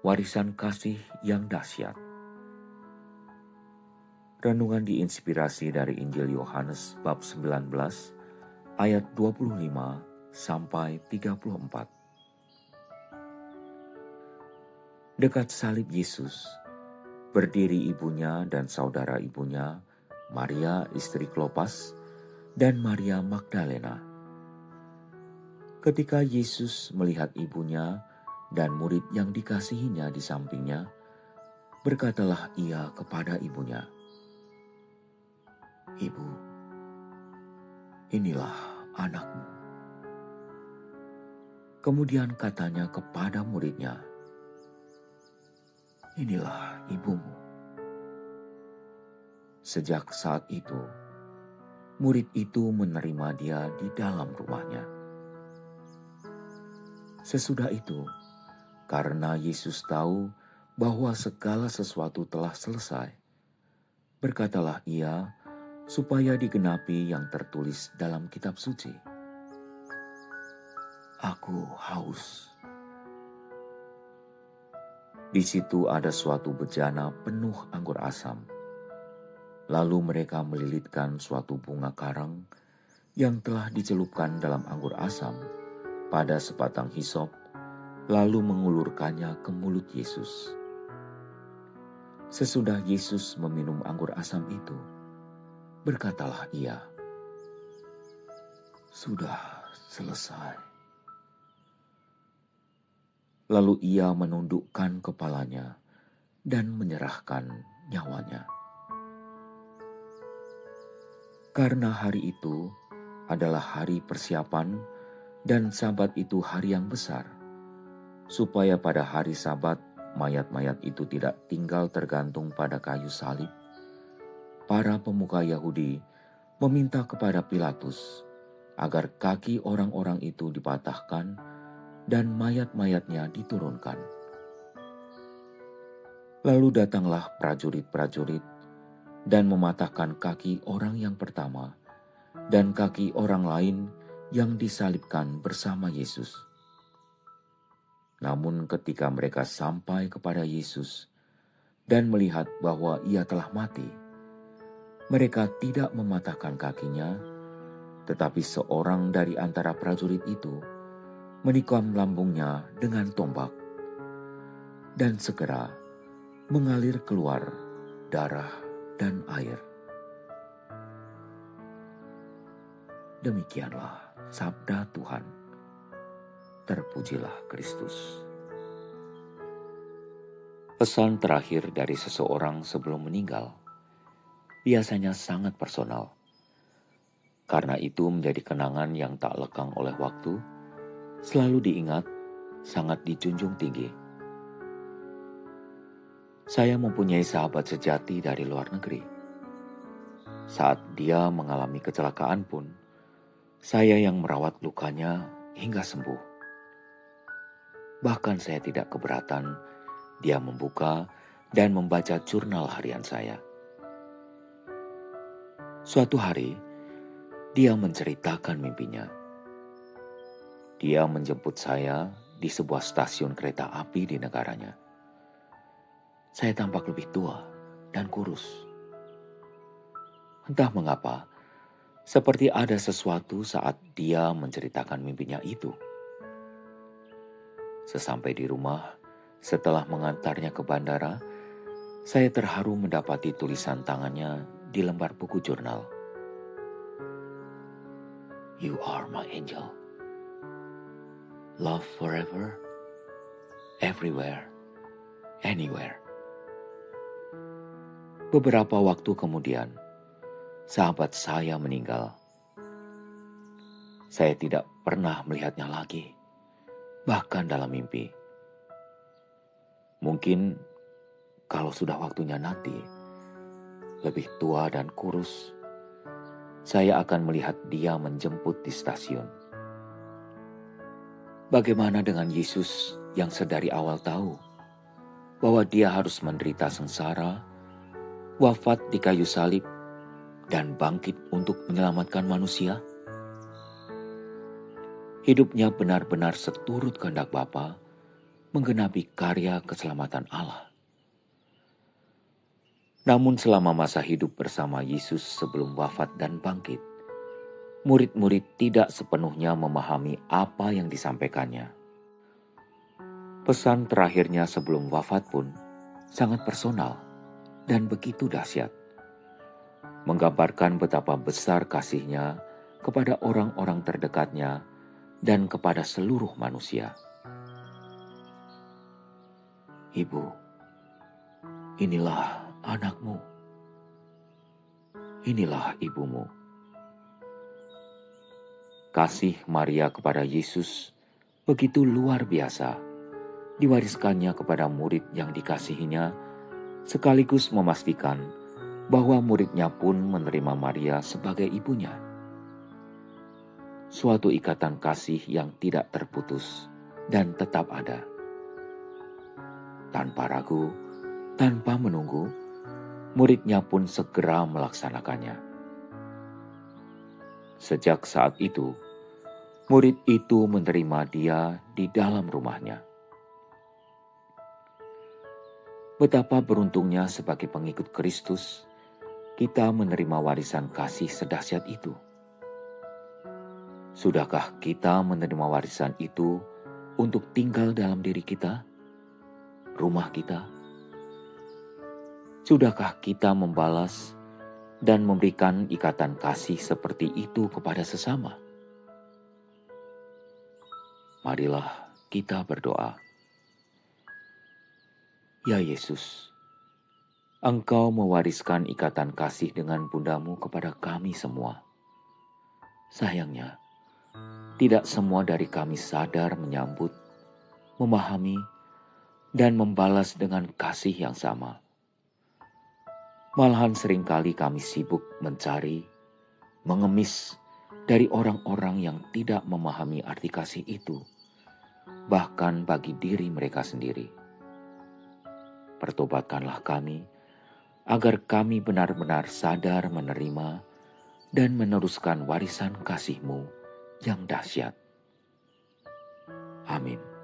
Warisan kasih yang dahsyat. Renungan diinspirasi dari Injil Yohanes bab 19 ayat 25 sampai 34. Dekat salib Yesus, berdiri ibunya dan saudara ibunya, Maria istri Klopas dan Maria Magdalena. Ketika Yesus melihat ibunya dan murid yang dikasihinya di sampingnya, berkatalah ia kepada ibunya, "Ibu, inilah anakmu." Kemudian katanya kepada muridnya, "Inilah ibumu." Sejak saat itu, murid itu menerima dia di dalam rumahnya. Sesudah itu, karena Yesus tahu bahwa segala sesuatu telah selesai, berkatalah ia supaya digenapi yang tertulis dalam kitab suci, "Aku haus." Di situ ada suatu bejana penuh anggur asam. Lalu mereka melilitkan suatu bunga karang yang telah dicelupkan dalam anggur asam pada sebatang hisop, lalu mengulurkannya ke mulut Yesus. Sesudah Yesus meminum anggur asam itu, berkatalah ia, "Sudah selesai." Lalu ia menundukkan kepalanya dan menyerahkan nyawanya. Karena hari itu adalah hari persiapan dan Sabat itu hari yang besar, supaya pada hari Sabat mayat-mayat itu tidak tinggal tergantung pada kayu salib, para pemuka Yahudi meminta kepada Pilatus agar kaki orang-orang itu dipatahkan dan mayat-mayatnya diturunkan. Lalu datanglah prajurit-prajurit dan mematahkan kaki orang yang pertama dan kaki orang lain yang disalibkan bersama Yesus. Namun ketika mereka sampai kepada Yesus dan melihat bahwa ia telah mati, mereka tidak mematahkan kakinya, tetapi seorang dari antara prajurit itu menikam lambungnya dengan tombak, dan segera mengalir keluar darah dan air. Demikianlah sabda Tuhan. Terpujilah Kristus. Pesan terakhir dari seseorang sebelum meninggal biasanya sangat personal. Karena itu menjadi kenangan yang tak lekang oleh waktu, selalu diingat, sangat dijunjung tinggi. Saya mempunyai sahabat sejati dari luar negeri. Saat dia mengalami kecelakaan pun, saya yang merawat lukanya hingga sembuh. Bahkan saya tidak keberatan dia membuka dan membaca jurnal harian saya. Suatu hari, dia menceritakan mimpinya. Dia menjemput saya di sebuah stasiun kereta api di negaranya. Saya tampak lebih tua dan kurus. Entah mengapa, seperti ada sesuatu saat dia menceritakan mimpinya itu. Sesampai di rumah, setelah mengantarnya ke bandara, saya terharu mendapati tulisan tangannya di lembar buku jurnal. "You are my angel. Love forever, everywhere, anywhere." Beberapa waktu kemudian, sahabat saya meninggal. Saya tidak pernah melihatnya lagi, bahkan dalam mimpi. Mungkin kalau sudah waktunya nanti, lebih tua dan kurus, saya akan melihat dia menjemput di stasiun. Bagaimana dengan Yesus yang sedari awal tahu bahwa dia harus menderita sengsara, wafat di kayu salib, dan bangkit untuk menyelamatkan manusia? Hidupnya benar-benar seturut kehendak Bapa menggenapi karya keselamatan Allah. Namun selama masa hidup bersama Yesus sebelum wafat dan bangkit, murid-murid tidak sepenuhnya memahami apa yang disampaikannya. Pesan terakhirnya sebelum wafat pun sangat personal dan begitu dahsyat, menggambarkan betapa besar kasihnya kepada orang-orang terdekatnya dan kepada seluruh manusia. Ibu, inilah anakmu. Inilah ibumu. Kasih Maria kepada Yesus begitu luar biasa, diwariskannya kepada murid yang dikasihinya, sekaligus memastikan bahwa muridnya pun menerima Maria sebagai ibunya. Suatu ikatan kasih yang tidak terputus dan tetap ada. Tanpa ragu, tanpa menunggu, muridnya pun segera melaksanakannya. Sejak saat itu, murid itu menerima dia di dalam rumahnya. Betapa beruntungnya sebagai pengikut Kristus, kita menerima warisan kasih sedahsyat itu. Sudahkah kita menerima warisan itu untuk tinggal dalam diri kita, rumah kita? Sudahkah kita membalas dan memberikan ikatan kasih seperti itu kepada sesama? Marilah kita berdoa. Ya Yesus, Engkau mewariskan ikatan kasih dengan bundamu kepada kami semua. Sayangnya, tidak semua dari kami sadar menyambut, memahami, dan membalas dengan kasih yang sama. Malahan seringkali kami sibuk mencari, mengemis dari orang-orang yang tidak memahami arti kasih itu, bahkan bagi diri mereka sendiri. Pertobatkanlah kami, agar kami benar-benar sadar menerima dan meneruskan warisan kasih-Mu yang dahsyat. Amin.